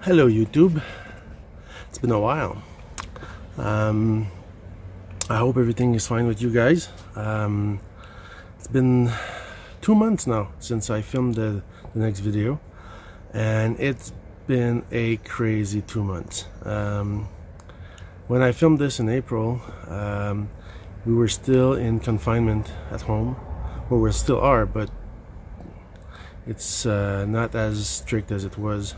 Hello YouTube, it's been a while. I hope everything is fine with you guys. It's been 2 months now since I filmed the next video, and it's been a crazy 2 months. When I filmed this in April, we were still in confinement at home. Well, we still are, but it's not as strict as it was.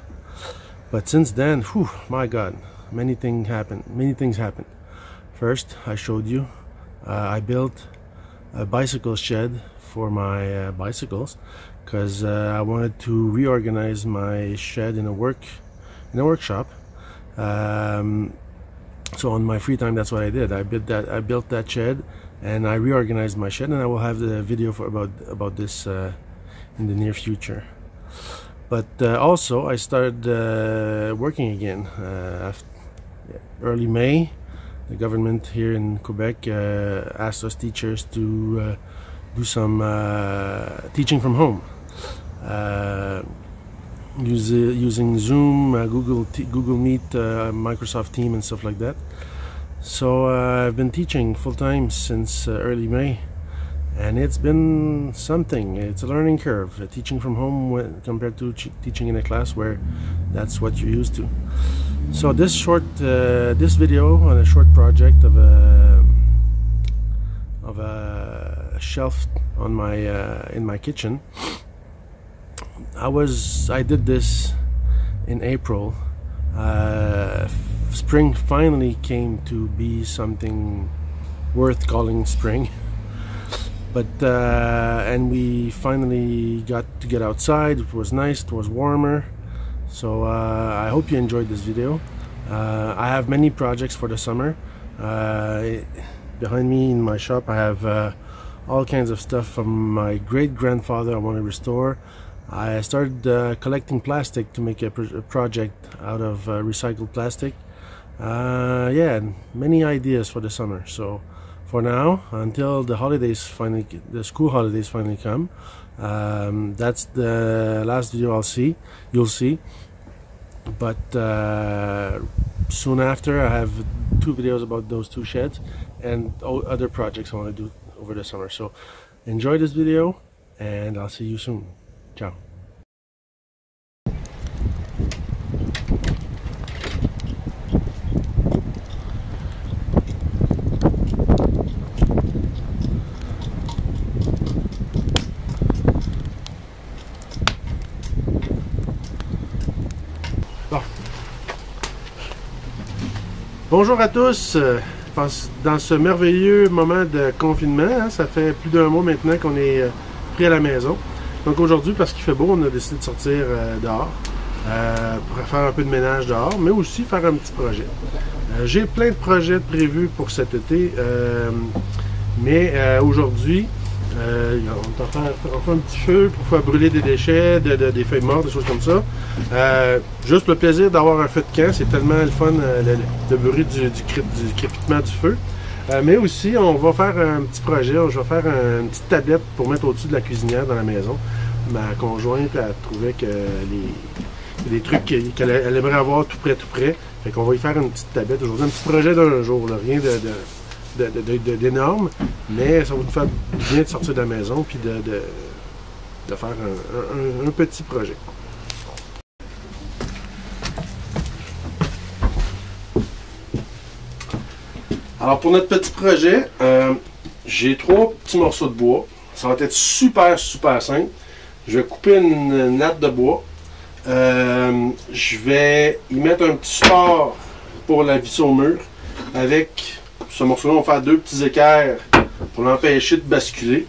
But since then, whew, my God, many things happened. First, I showed you, I built a bicycle shed for my bicycles, because I wanted to reorganize my shed in a workshop. So on my free time, that's what I did. I built that shed, and I reorganized my shed, and I will have the video about this in the near future. But also, I started working again. Early May, the government here in Quebec asked us teachers to do some teaching from home, using Zoom, Google Meet, Microsoft Teams, and stuff like that. So I've been teaching full-time since early May. And it's been something. It's a learning curve, teaching from home compared to teaching in a class where that's what you're used to. So this video on a short project of a shelf on my in my kitchen. I did this in April. Spring finally came to be something worth calling spring. But and we finally got to get outside. It was nice, it was warmer. So I hope you enjoyed this video. I have many projects for the summer. Behind me in my shop I have all kinds of stuff from my great-grandfather I want to restore. I started collecting plastic to make a project out of recycled plastic. Yeah, many ideas for the summer. So for now, until the school holidays finally come, that's the last video you'll see. But soon after, I have 2 videos about those 2 sheds and other projects I want to do over the summer. So enjoy this video, and I'll see you soon. Ciao. Bonjour à tous, dans ce merveilleux moment de confinement, hein, ça fait plus d'1 mois maintenant qu'on est pris à la maison. Donc aujourd'hui, parce qu'il fait beau, on a décidé de sortir dehors pour faire un peu de ménage dehors, mais aussi faire un petit projet. J'ai plein de projets prévus pour cet été, mais aujourd'hui, on fait un petit feu pour faire brûler des déchets, des feuilles mortes, des choses comme ça. Juste le plaisir d'avoir un feu de camp, c'est tellement le fun, le bruit du crépitement du feu. Mais aussi, on va faire un petit projet, je vais faire une petite tablette pour mettre au-dessus de la cuisinière dans la maison. Ma conjointe, elle trouvait que les trucs qu'elle aimerait avoir tout près. Fait qu'on va y faire une petite tablette aujourd'hui, un petit projet d'un jour, là, rien d'énorme, mais ça va nous faire bien de sortir de la maison puis de faire un petit projet. Alors pour notre petit projet, j'ai 3 petits morceaux de bois. Ça va être super simple. Je vais couper une natte de bois. Je vais y mettre un petit support pour la vis au mur. Avec ce morceau-là, on va faire 2 petits équerres pour l'empêcher de basculer.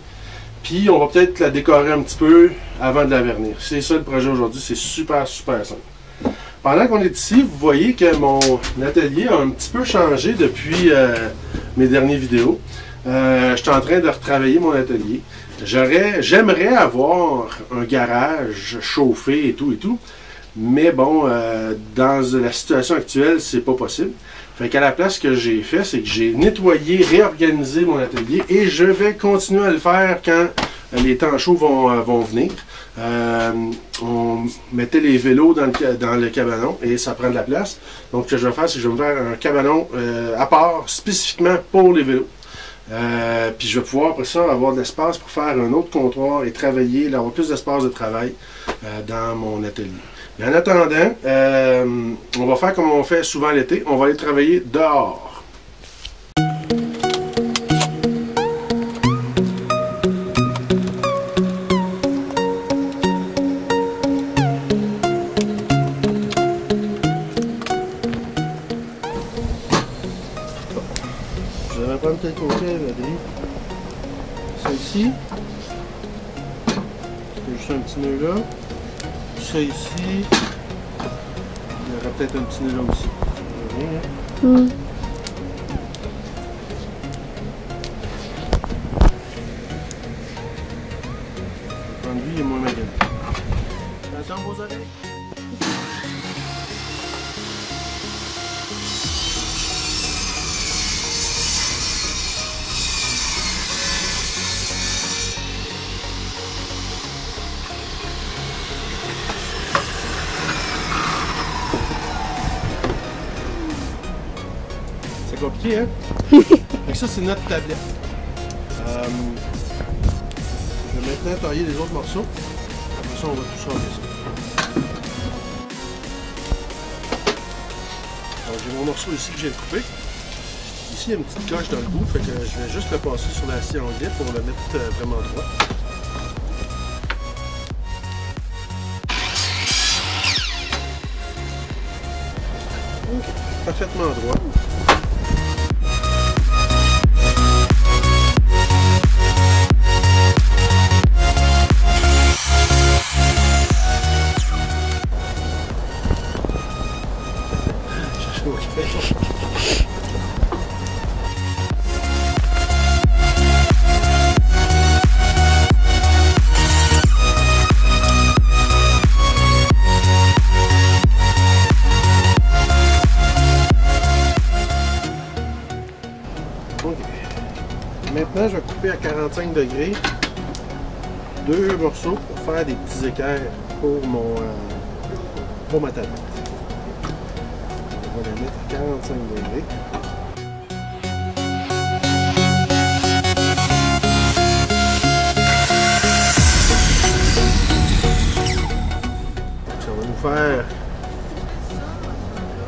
Puis on va peut-être la décorer un petit peu avant de la vernir. C'est ça le projet aujourd'hui, c'est super simple. Pendant qu'on est ici, vous voyez que mon atelier a un petit peu changé depuis mes dernières vidéos. Je suis en train de retravailler mon atelier. J'aimerais avoir un garage chauffé et tout. Mais bon, dans la situation actuelle, c'est pas possible. Fait qu'à la place, ce que j'ai fait, c'est que j'ai nettoyé, réorganisé mon atelier et je vais continuer à le faire quand les temps chauds vont venir. On mettait les vélos dans le cabanon et ça prend de la place. Donc ce que je vais faire, c'est que je vais me faire un cabanon à part spécifiquement pour les vélos. Puis je vais pouvoir après ça avoir de l'espace pour faire un autre comptoir et travailler, avoir plus d'espace de travail dans mon atelier. Mais en attendant, on va faire comme on fait souvent l'été, on va aller travailler dehors. Je vais prendre tel côté, Valérie. Ça ici. J'ai juste un petit nœud là. Ça ici. Il y aura peut-être un petit nœud là aussi. Rien, hein? Lui, il est moins magané. Attention vos oreilles. C'est compliqué, hein? Donc ça, c'est notre tablette. Je vais maintenant tailler les autres morceaux. Après ça, on va tout changer ça. Alors, j'ai mon morceau ici que j'ai coupé. Ici, il y a une petite coche dans le bout, fait que je vais juste le passer sur la scie anglais pour le mettre vraiment droit. Ok, parfaitement droit. Maintenant, je vais couper à 45 degrés deux morceaux pour faire des petits équerres pour ma tablette. On va la mettre à 45 degrés. Ça va nous faire un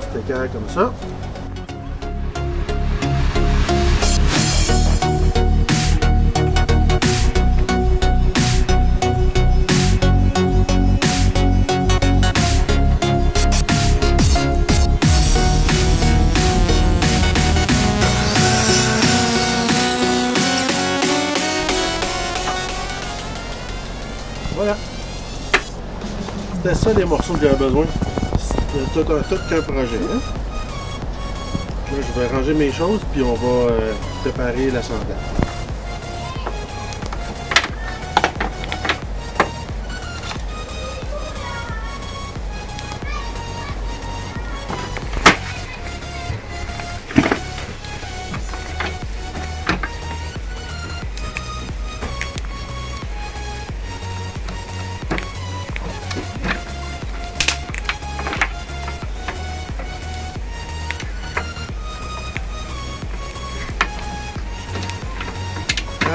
petit équerre comme ça. Voilà. C'était ça les morceaux que j'avais besoin. C'était tout qu'un projet. Hein? Là, je vais ranger mes choses puis on va préparer l'assemblage.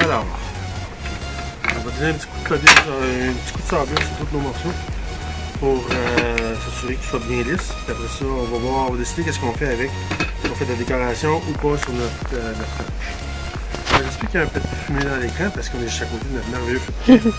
Alors, on va donner un petit coup de sablure sur tous nos morceaux pour s'assurer qu'ils soient bien lisses. Puis après ça, on va décider qu'est-ce qu'on fait avec. Si on fait de la décoration ou pas sur notre planche. J'espère qu'il y a un peu de fumée dans l'écran parce qu'on est juste à côté de notre merveilleux feu de camp.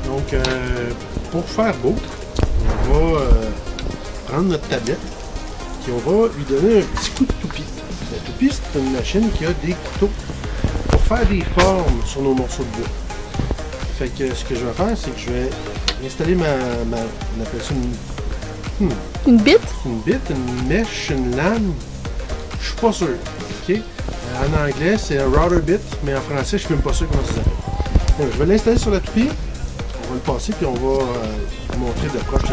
Donc, pour faire beau, on va prendre notre tablette et on va lui donner un petit coup de toupie. La toupie, c'est une machine qui a des couteaux pour faire des formes sur nos morceaux de bois. Fait que ce que je vais faire, c'est que je vais installer on appelle ça une bite? Une bite, une mèche, une lame. Je suis pas sûr. Ok? En anglais, c'est un router bit, mais en français, je suis même pas sûr comment ça s'appelle. Donc, je vais l'installer sur la toupie. On va le passer, puis on va vous montrer de proche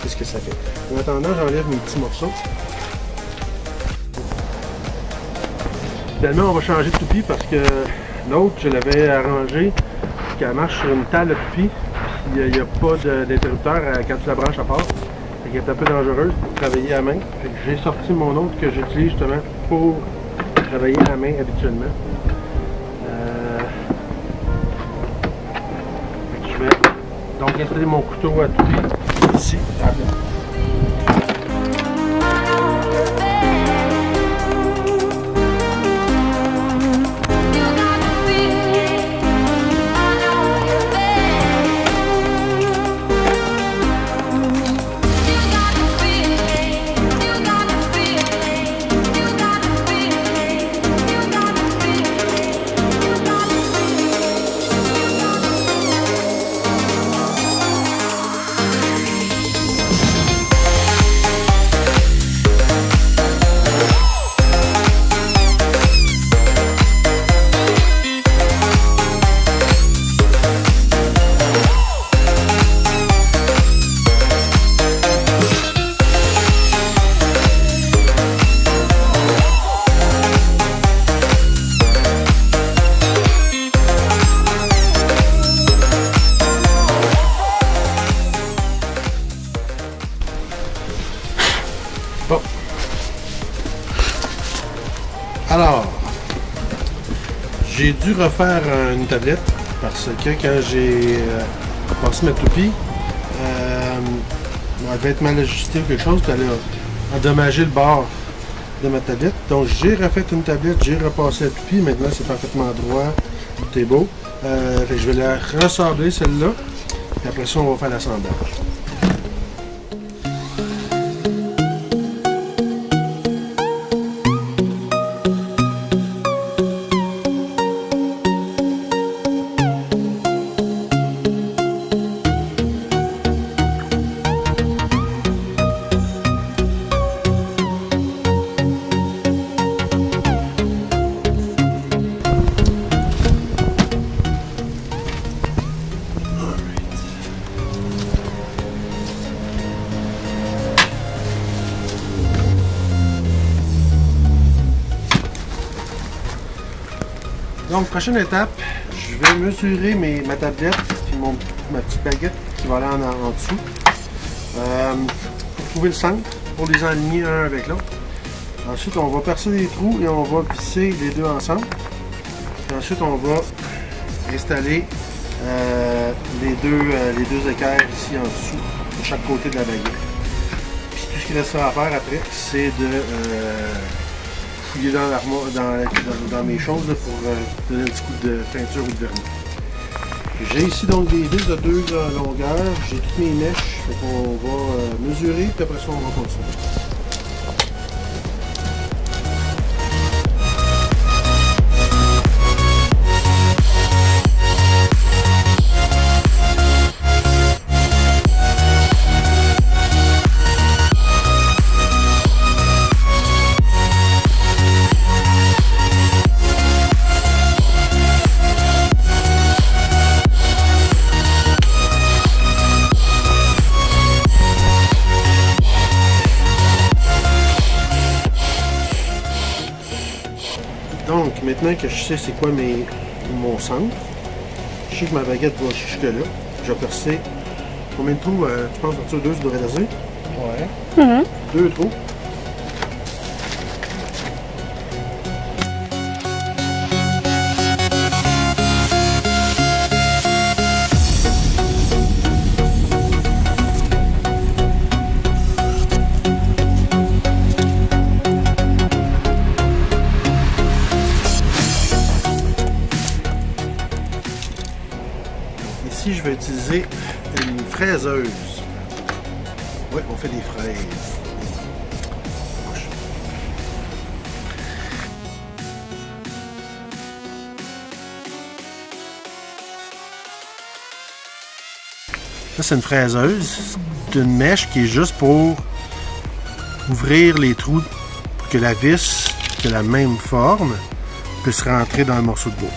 qu'est-ce que ça fait. En attendant, j'enlève mes petits morceaux. Finalement, on va changer de toupie parce que l'autre, je l'avais arrangé qu'elle marche sur une table de toupie. Puis il n'y a pas d'interrupteur quand tu la branches à part. Fait qu'elle est un peu dangereuse pour travailler à main. Fait que j'ai sorti mon autre que j'utilise justement pour travailler à main habituellement. Fait que je vais donc installer mon couteau à toupie ici. Bon. Alors, j'ai dû refaire une tablette parce que quand j'ai passé ma toupie, elle devait être mal ajustée ou quelque chose, puis elle a endommagé le bord de ma tablette. Donc j'ai refait une tablette, j'ai repassé la toupie, maintenant c'est parfaitement droit, tout est beau. Fait que je vais la ressembler celle-là, et après ça on va faire l'assemblage. Donc, prochaine étape, je vais mesurer ma tablette et ma petite baguette qui va aller en dessous pour trouver le centre, pour les aligner un avec l'autre. Ensuite, on va percer des trous et on va visser les deux ensemble. Et ensuite, on va installer les deux équerres ici en dessous, de chaque côté de la baguette. Puis tout ce qu'il restera à faire après, c'est de fouiller dans l'armoire, dans mes choses là, pour donner un petit coup de peinture ou de vernis. J'ai ici donc des vis de 2 longueurs, j'ai toutes mes mèches, donc on va mesurer, puis après ça on va continuer. Donc, maintenant que je sais c'est quoi mon centre, je sais que ma baguette va jusque là. Je vais percer. Combien de trous tu penses que 2 devrait laisser? Ouais. 2 trous. Ici, je vais utiliser une fraiseuse. Oui, on fait des fraises. Ça, c'est une fraiseuse. C'est une mèche qui est juste pour ouvrir les trous pour que la vis, qui a la même forme, puisse rentrer dans le morceau de bois.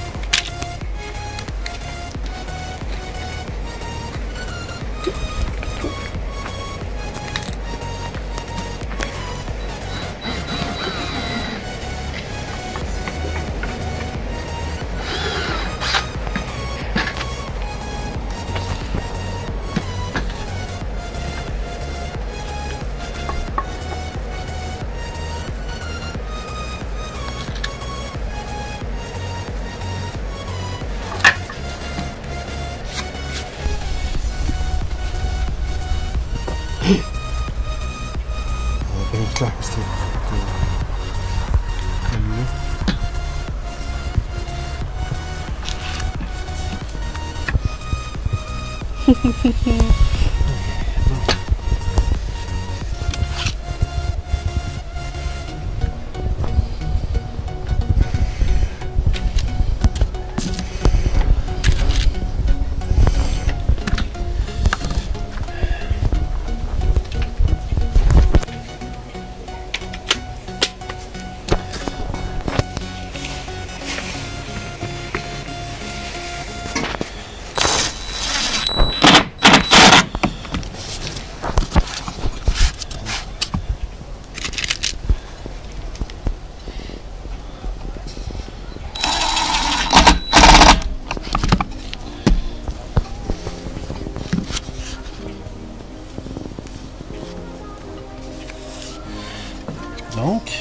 Donc,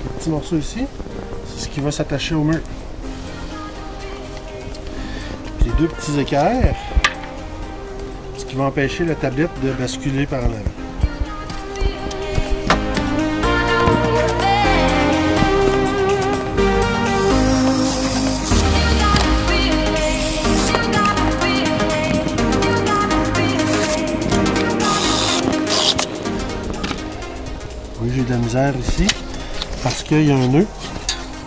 le petit morceau ici, c'est ce qui va s'attacher au mur. Puis les deux petits équerres, ce qui va empêcher la tablette de basculer par en avant. Oui, j'ai de la misère ici parce qu'il y a un nœud.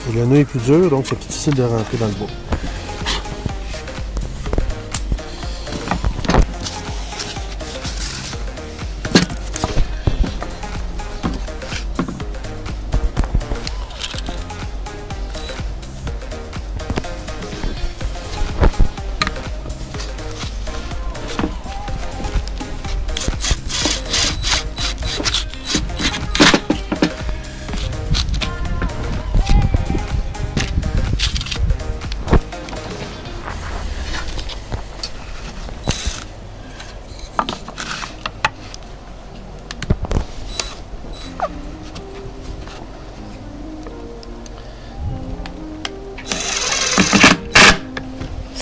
Et le nœud est plus dur, donc c'est plus difficile de rentrer dans le bois.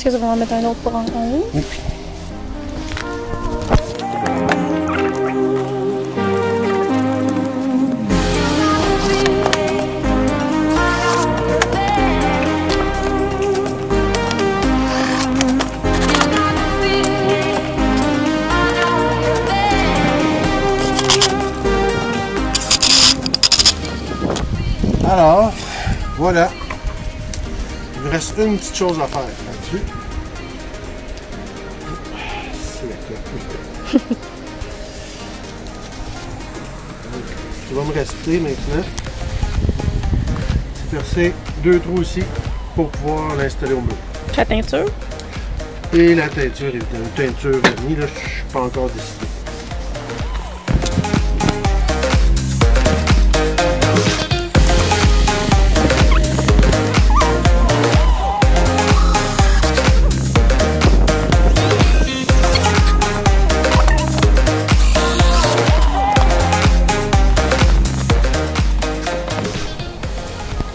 Est-ce que ça va en mettre un autre pour en enlever? Oui. Alors, voilà. Il me reste une petite chose à faire là-dessus. C'est la clope. Ce qui va me rester maintenant, c'est percer deux trous ici pour pouvoir l'installer au mur. La teinture? Et la teinture, évidemment. Une teinture vernie, là, je ne suis pas encore décidé.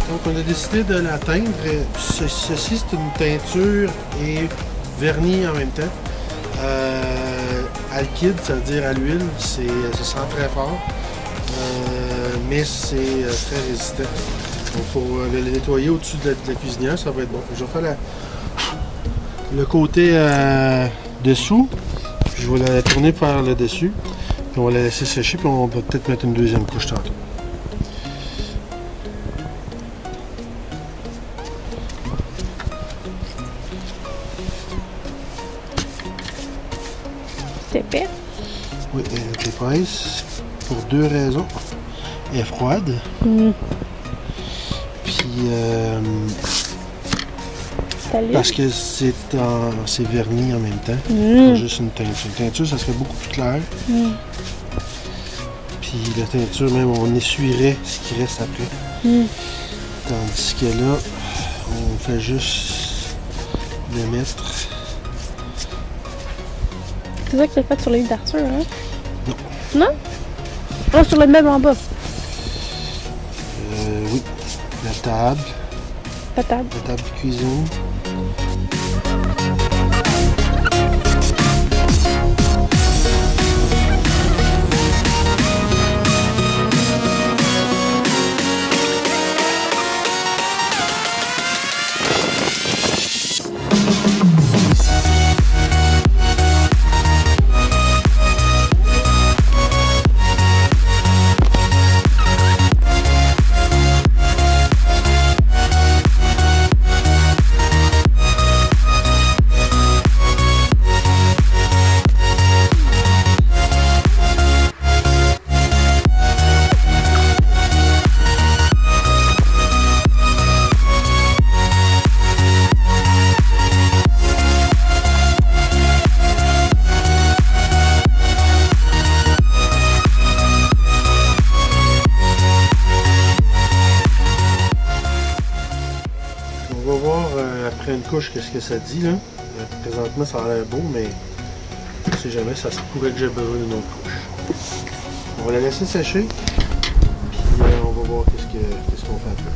Donc on a décidé de la teindre. Ceci c'est une teinture et vernis en même temps. Alkyd, ça veut dire à l'huile, ça sent très fort, mais c'est très résistant. Donc pour le nettoyer au-dessus de la cuisinière, ça va être bon. Je vais faire le côté dessous. Puis je vais la tourner vers le dessus. Puis on va la laisser sécher. Puis on va peut-être mettre une deuxième couche tantôt. C'est épais. Oui, elle est épaisse. Pour deux raisons. Elle est froide. Puis parce que c'est verni en même temps. Pas juste une teinture. Une teinture, ça serait beaucoup plus clair. Puis la teinture, même, on essuierait ce qui reste après. Tandis que là, on fait juste le mettre. C'est ça que tu as fait sur le livre d'Arthur, hein? Non. Non? Oh, sur le meuble en bas. Oui. La table. La table. La table de cuisine. On va voir après une couche qu'est-ce que ça dit là. Présentement ça a l'air beau, mais on sait jamais, ça se pourrait que j'ai besoin d'une autre couche. On va la laisser sécher, puis on va voir qu'est-ce qu'on fait après.